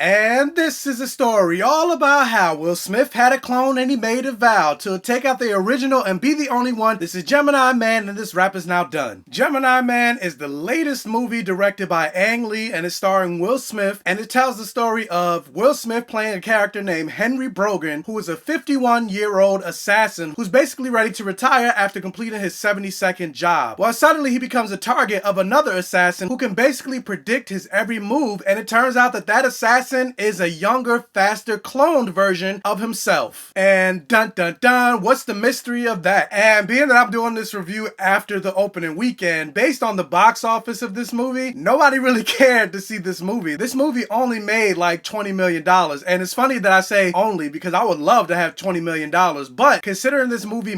And this is a story all about how Will Smith had a clone and he made a vow to take out the original and be the only one. This is Gemini Man and this rap is now done. Gemini Man is the latest movie directed by Ang Lee and is starring Will Smith, and it tells the story of Will Smith playing a character named Henry Brogan, who is a 51-year-old assassin who's basically ready to retire after completing his 72nd job. Well, suddenly he becomes a target of another assassin who can basically predict his every move, and it turns out that that assassin is a younger, faster, cloned version of himself. And dun dun dun, what's the mystery of that? And being that I'm doing this review after the opening weekend, based on the box office of this movie, nobody really cared to see this movie. This movie only made like $20 million. And it's funny that I say only because I would love to have $20 million. But considering this movie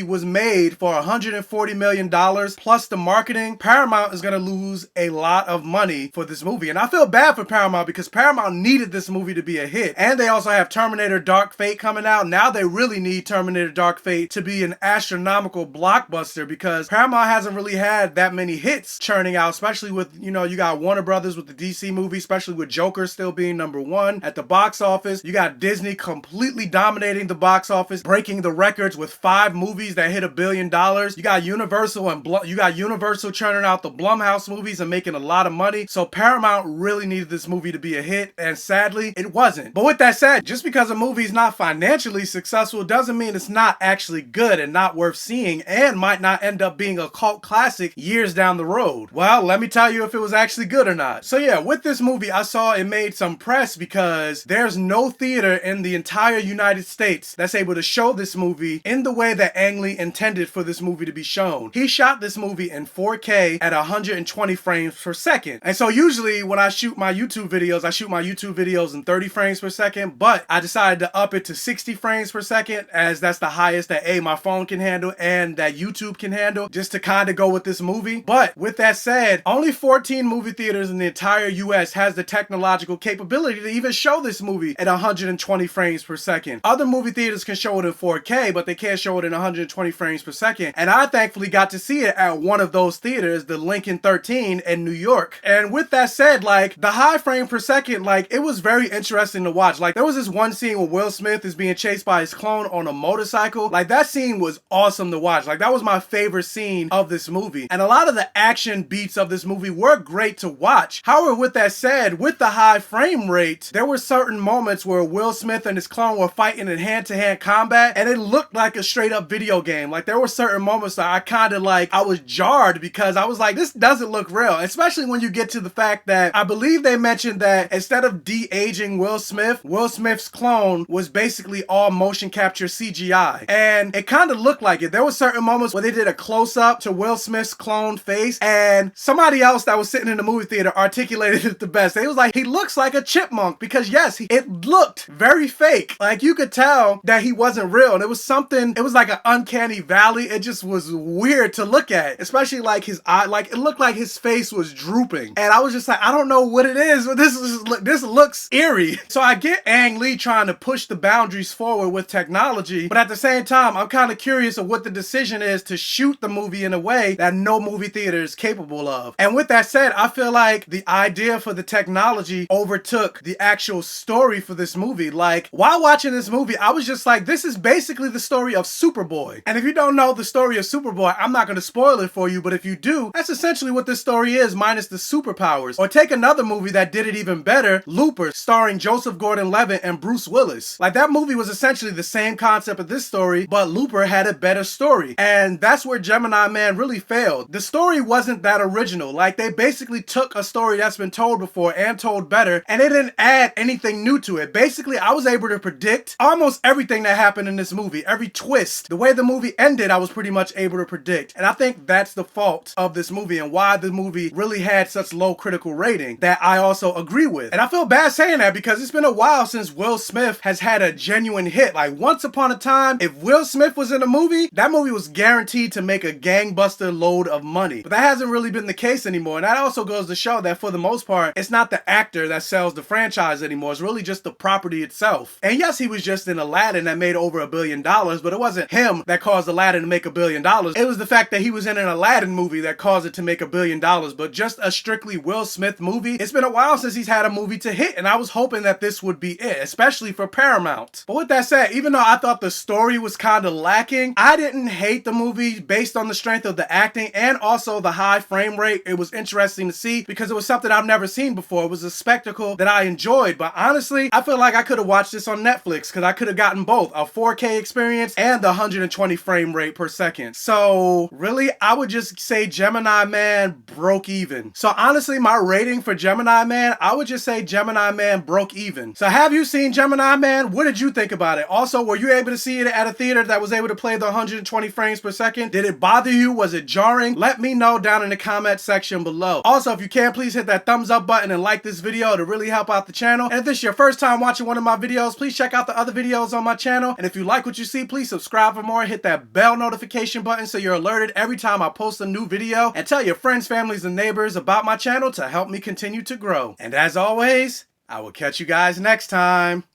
was made for $140 million plus the marketing, Paramount is going to lose a lot of money for this movie. And I feel bad for Paramount because Paramount needed this movie to be a hit. And they also have Terminator Dark Fate coming out. Now they really need Terminator Dark Fate to be an astronomical blockbuster because Paramount hasn't really had that many hits churning out, especially with, you got Warner Brothers with the DC movie, especially with Joker still being number one at the box office. You got Disney completely dominating the box office, breaking the records with 5 movies that hit $1 billion. You got Universal churning out the Blumhouse movies and making a lot of money. So Paramount really needed this movie to be a hit, and sadly, it wasn't. But with that said, just because a movie's not financially successful doesn't mean it's not actually good and not worth seeing and might not end up being a cult classic years down the road. Well, let me tell you if it was actually good or not. So yeah, with this movie, I saw it made some press because there's no theater in the entire United States that's able to show this movie in the way that Ang Lee intended for this movie to be shown. He shot this movie in 4K at 120 frames per second. And so usually when I shoot my YouTube videos in 30 frames per second, but I decided to up it to 60 frames per second as that's the highest that my phone can handle and that YouTube can handle, just to kind of go with this movie. But with that said, only 14 movie theaters in the entire US has the technological capability to even show this movie at 120 frames per second. Other movie theaters can show it in 4K, but they can't show it in 120 frames per second. And I thankfully got to see it at one of those theaters, the Lincoln 13 in New York. And with that said, the high frame per second, it was very interesting to watch. There was this one scene where Will Smith is being chased by his clone on a motorcycle. That scene was awesome to watch. That was my favorite scene of this movie. And a lot of the action beats of this movie were great to watch. However, with that said, with the high frame rate, there were certain moments where Will Smith and his clone were fighting in hand-to-hand combat, and it looked like a straight-up video game. There were certain moments that I was jarred because I was like, this doesn't look real. Especially when you get to the fact that I believe they mentioned that instead of de-aging Will Smith's clone was basically all motion capture CGI. And it kind of looked like it. There were certain moments where they did a close-up to Will Smith's clone face, and somebody else that was sitting in the movie theater articulated it the best. It was like, he looks like a chipmunk because yes, it looked very fake. You could tell that he wasn't real, and it was like an uncanny valley. It just was weird to look at, especially his eye, it looked like his face was drooping. And I was just like, I don't know what it is, but this looks eerie. So I get Ang Lee trying to push the boundaries forward with technology, but at the same time, I'm kind of curious of what the decision is to shoot the movie in a way that no movie theater is capable of. And with that said, I feel like the idea for the technology overtook the actual story for this movie. While watching this movie, I was just like, this is basically the story of Superboy. And if you don't know the story of Superboy, I'm not going to spoil it for you, but if you do, that's essentially what this story is, minus the superpowers. Or take another movie that did it even better, Looper, starring Joseph Gordon-Levitt and Bruce Willis. That movie was essentially the same concept of this story, but Looper had a better story. And that's where Gemini Man really failed. The story wasn't that original. They basically took a story that's been told before and told better, and they didn't add anything new to it. Basically, I was able to predict almost everything that happened in this movie. Every twist. The way the movie ended, I was pretty much able to predict. And I think that's the fault of this movie and why the movie really had such low critical rating that I also agree with. And I feel bad saying that because it's been a while since Will Smith has had a genuine hit. Once upon a time, if Will Smith was in a movie, that movie was guaranteed to make a gangbuster load of money. But that hasn't really been the case anymore. And that also goes to show that for the most part, it's not the actor that sells the franchise anymore. It's really just the property itself. And yes, he was just in Aladdin that made over $1 billion, but it wasn't him that caused Aladdin to make $1 billion. It was the fact that he was in an Aladdin movie that caused it to make $1 billion. But just a strictly Will Smith movie. It's been a while since he's had a movie to hit, and I was hoping that this would be it, especially for Paramount. But with that said, even though I thought the story was kind of lacking, I didn't hate the movie based on the strength of the acting and also the high frame rate. It was interesting to see because it was something I've never seen before. It was a spectacle that I enjoyed, but honestly, I feel like I could have watched this on Netflix because I could have gotten both a 4K experience and the 120 frame rate per second. So really, I would just say Gemini Man broke even. So honestly, my rating for Gemini Man, I would just say Gemini Man broke even. So have you seen Gemini Man? What did you think about it? Also, were you able to see it at a theater that was able to play the 120 frames per second? Did it bother you? Was it jarring? Let me know down in the comment section below. Also, if you can, please hit that thumbs up button and like this video to really help out the channel. And if this is your first time watching one of my videos, please check out the other videos on my channel. And if you like what you see, please subscribe for more. Hit that bell notification button so you're alerted every time I post a new video. And tell your friends, families, and neighbors about my channel to help me continue to grow. And as always, I will catch you guys next time.